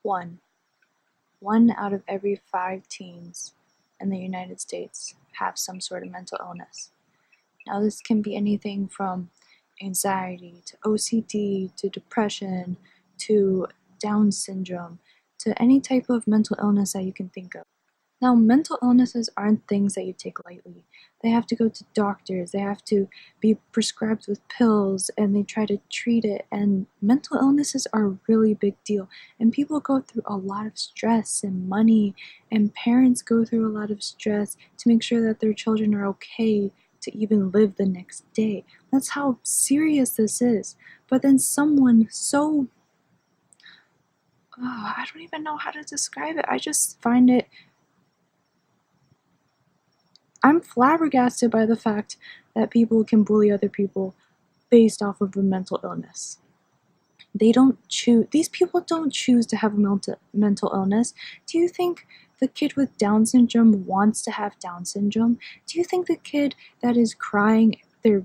One, one out of every 5 teens in the United States have some sort of mental illness. Now, this can be anything from anxiety to OCD to depression to Down syndrome to any type of mental illness that you can think of. Now, mental illnesses aren't things that you take lightly. They have to go to doctors, they have to be prescribed with pills, and they try to treat it. And mental illnesses are a really big deal. And people go through a lot of stress and money, and parents go through a lot of stress to make sure that their children are okay to even live the next day. That's how serious this is. But then someone so I don't even know how to describe it. I just find it. I'm flabbergasted by the fact that people can bully other people based off of a mental illness. These people don't choose to have a mental illness. Do you think the kid with Down syndrome wants to have Down syndrome? Do you think the kid that is crying their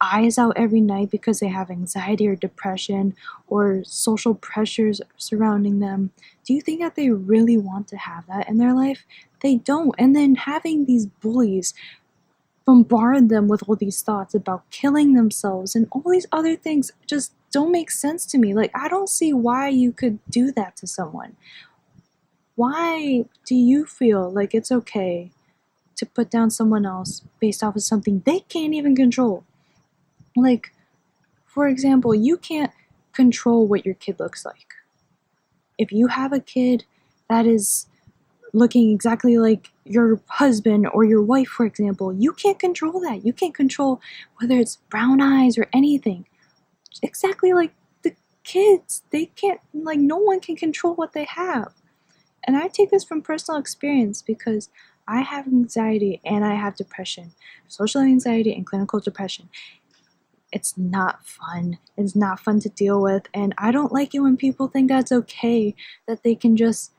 eyes out every night because they have anxiety or depression or social pressures surrounding them, do you think that they really want to have that in their life? They don't. And then having these bullies bombard them with all these thoughts about killing themselves and all these other things just don't make sense to me. Like, I don't see why you could do that to someone. Why do you feel like it's okay to put down someone else based off of something they can't even control? Like, for example, you can't control what your kid looks like. If you have a kid that is looking exactly like your husband or your wife, for example, you can't control that. You can't control whether it's brown eyes or anything. Exactly like the kids. They can't, like, no one can control what they have. And I take this from personal experience because I have anxiety and I have depression, social anxiety and clinical depression. It's not fun. It's not fun to deal with, and I don't like it when people think that's okay, that they can just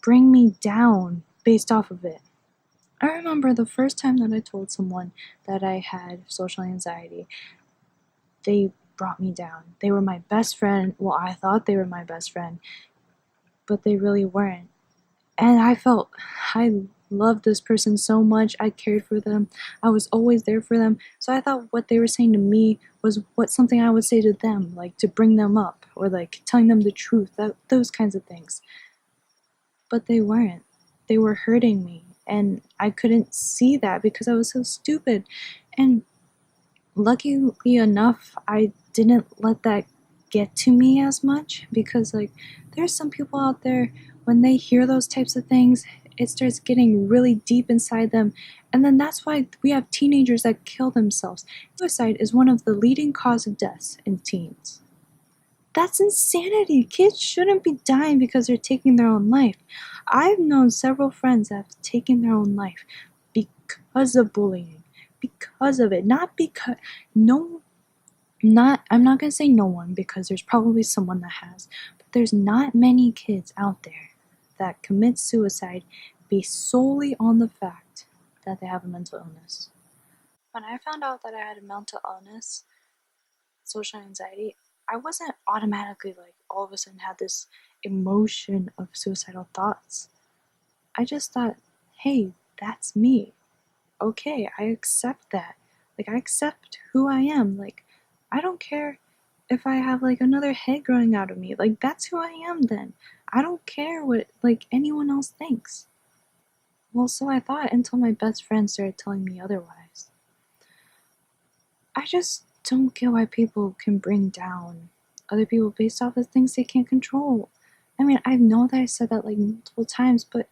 bring me down based off of it. I remember the first time that I told someone that I had social anxiety, they brought me down. They were my best friend. Well, I thought they were my best friend, but they really weren't. And I loved this person so much. I cared for them. I was always there for them. So I thought what they were saying to me was something I would say to them, like to bring them up or like telling them the truth, those kinds of things. But they weren't. They were hurting me. And I couldn't see that because I was so stupid. And luckily enough, I didn't let that get to me as much because, like, there's some people out there, when they hear those types of things, it starts getting really deep inside them. And then that's why we have teenagers that kill themselves. Suicide is one of the leading causes of deaths in teens. That's insanity. Kids shouldn't be dying because they're taking their own life. I've known several friends that have taken their own life because of bullying. Because of it. Not because, no, not, I'm not going to say no one because there's probably someone that has. But there's not many kids out there that commit suicide based solely on the fact that they have a mental illness. When I found out that I had a mental illness, social anxiety, I wasn't automatically like all of a sudden had this emotion of suicidal thoughts. I just thought, hey, that's me. Okay, I accept that. Like, I accept who I am. Like, I don't care if I have like another head growing out of me. Like, that's who I am then. I don't care what like anyone else thinks. Well, so I thought until my best friend started telling me otherwise. I just don't get why people can bring down other people based off of things they can't control. I mean, I know that I said that like multiple times, but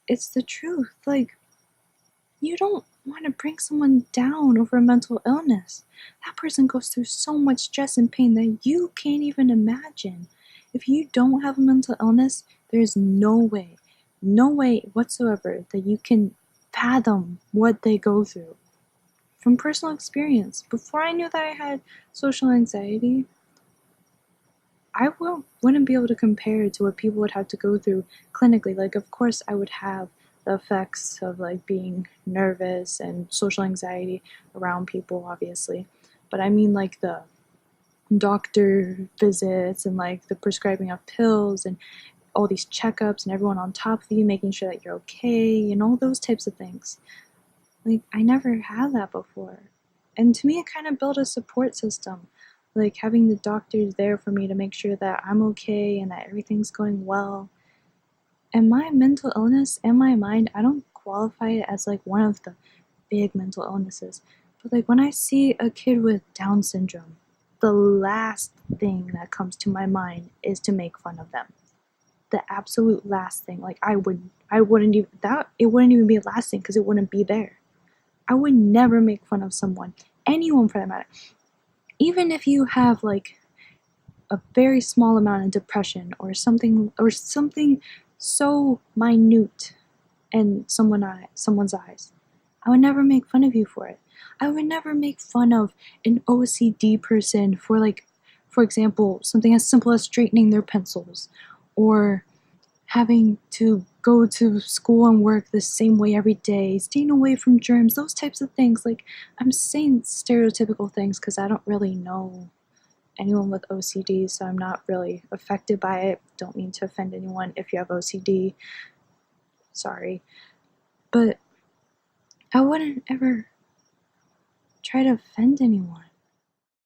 it's the truth. Like, you don't want to bring someone down over a mental illness. That person goes through so much stress and pain that you can't even imagine. If you don't have a mental illness, there's no way whatsoever that you can fathom what they go through. From personal experience, before I knew that I had social anxiety, I wouldn't be able to compare to what people would have to go through clinically. Like, of course, I would have the effects of like being nervous and social anxiety around people, obviously. But I mean like the doctor visits and like the prescribing of pills and all these checkups and everyone on top of you making sure that you're okay and all those types of things. Like, I never had that before. And to me, it kind of built a support system. Like, having the doctors there for me to make sure that I'm okay and that everything's going well. And my mental illness and my mind, I don't qualify it as like one of the big mental illnesses. But like when I see a kid with Down syndrome, the last thing that comes to my mind is to make fun of them. The absolute last thing. Like I wouldn't even that it wouldn't even be a last thing because it wouldn't be there. I would never make fun of someone, anyone for that matter. Even if you have like a very small amount of depression or something so minute in someone's eyes, I would never make fun of you for it. I would never make fun of an OCD person for like, for example, something as simple as straightening their pencils or having to go to school and work the same way every day, staying away from germs, those types of things. Like, I'm saying stereotypical things because I don't really know anyone with OCD, so I'm not really affected by it. Don't mean to offend anyone if you have OCD. Sorry. But I wouldn't ever try to offend anyone.